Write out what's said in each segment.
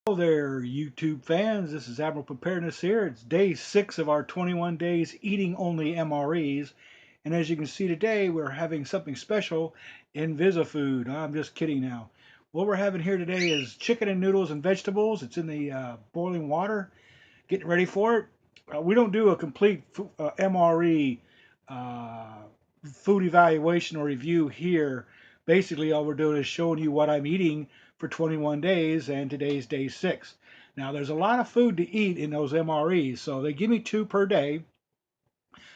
Hello there, YouTube fans. This is Admiral Preparedness here. It's day 6 of our 21 days eating only MREs. And as you can see today, we're having something special in Food. I'm just kidding now. What we're having here today is chicken and noodles and vegetables. It's in the boiling water. Getting ready for it. We don't do a complete MRE uh, food evaluation or review here. Basically, all we're doing is showing you what I'm eating for 21 days, and today's day 6. Now, there's a lot of food to eat in those MREs, so they give me 2 per day.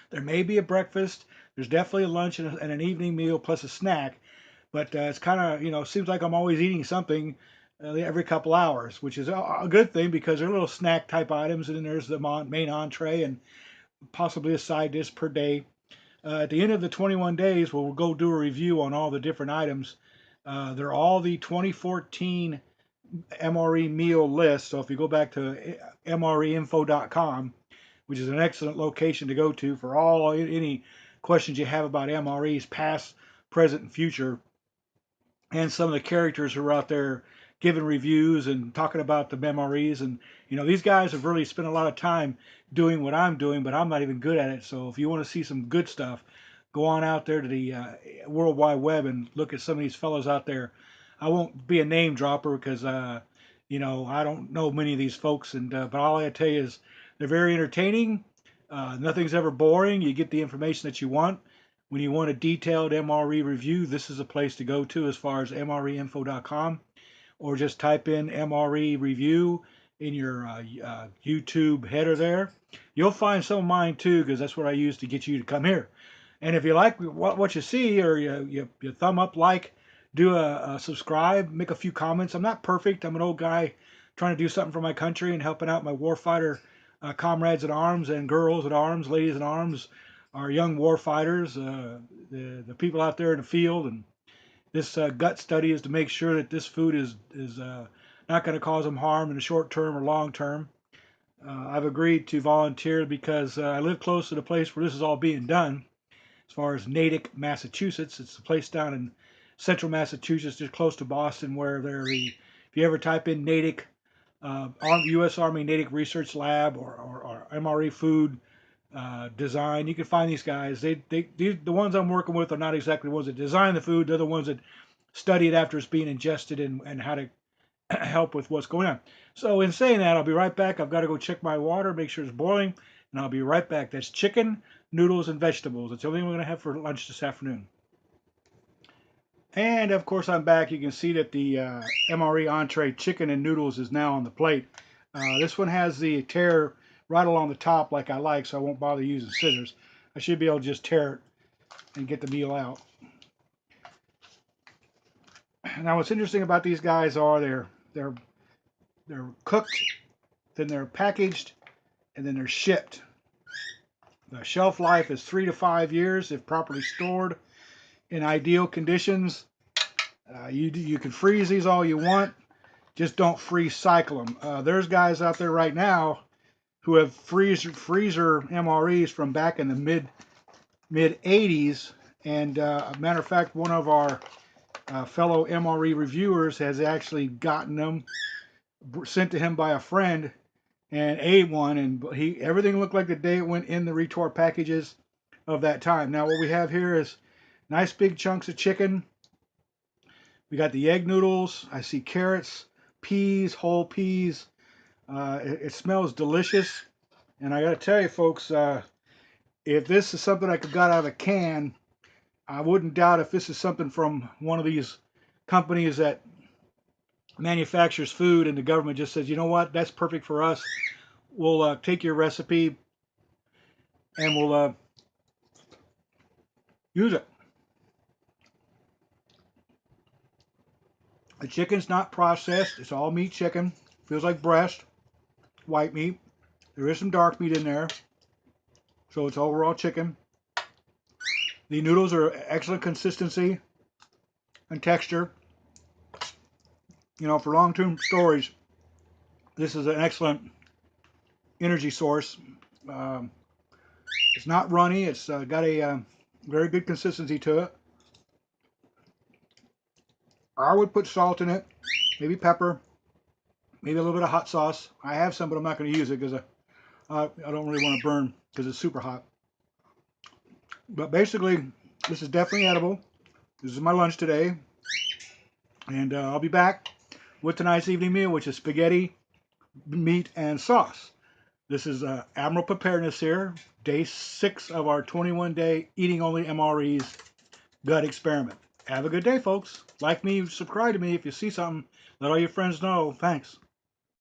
There may be a breakfast. There's definitely a lunch and an evening meal plus a snack, but it's kind of, seems like I'm always eating something every couple hours, which is a good thing because they're little snack type items, and then there's the main entree and possibly a side dish per day. At the end of the 21 days, we'll go do a review on all the different items. They're all the 2014 MRE meal list. So if you go back to MREinfo.com, which is an excellent location to go to for any questions you have about MREs, past, present, and future, and some of the characters who are out there giving reviews and talking about the MREs. And these guys have really spent a lot of time doing what I'm doing, but I'm not even good at it. So if you want to see some good stuff, go on out there to the World Wide Web and look at some of these fellows out there. I won't be a name dropper because I don't know many of these folks, and but all I tell you is they're very entertaining. Nothing's ever boring. You get the information that you want. When you want a detailed MRE review, this is a place to go to as far as MREinfo.com, or just type in MRE review in your YouTube header there. You'll find some of mine too, because that's what I use to get you to come here. And if you like what you see, or you thumb up, like, do a subscribe, make a few comments. I'm not perfect. I'm an old guy trying to do something for my country and helping out my warfighter comrades at arms and girls at arms, ladies at arms, our young war fighters, the people out there in the field. And this gut study is to make sure that this food is not going to cause them harm in the short term or long term. I've agreed to volunteer because I live close to the place where this is all being done. As far as Natick, Massachusetts, it's a place down in central Massachusetts, just close to Boston, where if you ever type in Natick, U.S. Army Natick Research Lab, or MRE food design, you can find these guys. The ones I'm working with are not exactly the ones that design the food. They're the ones that study it after it's being ingested, and how to help with what's going on. So in saying that, I'll be right back. I've got to go check my water, make sure it's boiling, and I'll be right back. That's chicken, noodles, and vegetables. That's the only thing we're going to have for lunch this afternoon. And of course, I'm back. You can see that the MRE entree chicken and noodles is now on the plate. This one has the tear right along the top like I like, so I won't bother using scissors. I should be able to just tear it and get the meal out. Now, what's interesting about these guys are they're cooked, then they're packaged, and then they're shipped. The shelf life is 3 to 5 years if properly stored in ideal conditions. You can freeze these all you want, just don't freeze cycle them. There's guys out there right now who have freezer MREs from back in the mid 80s, and matter of fact, one of our fellow MRE reviewers has actually gotten them sent to him by a friend and ate one, and everything looked like the day it went in the retort packages of that time. Now what we have here is nice big chunks of chicken. We got the egg noodles. I see carrots, peas, whole peas. It smells delicious. And I got to tell you, folks, if this is something I got out of a can, I wouldn't doubt if this is something from one of these companies that manufactures food, and the government just says, you know what, that's perfect for us. We'll take your recipe and we'll use it. The chicken's not processed. It's all meat chicken. Feels like breast, white meat. There is some dark meat in there, so it's overall chicken. The noodles are excellent consistency and texture. For long-term storage, this is an excellent energy source. It's not runny. It's got a very good consistency to it. I would put salt in it, maybe pepper. maybe a little bit of hot sauce. I have some, but I'm not going to use it because I don't really want to burn because it's super hot. But basically, this is definitely edible. This is my lunch today. And I'll be back with tonight's evening meal, which is spaghetti, meat, and sauce. This is Admiral Preparedness here, day 6 of our 21-day Eating Only MRE's gut experiment. Have a good day, folks. Like me, subscribe to me if you see something. Let all your friends know. Thanks.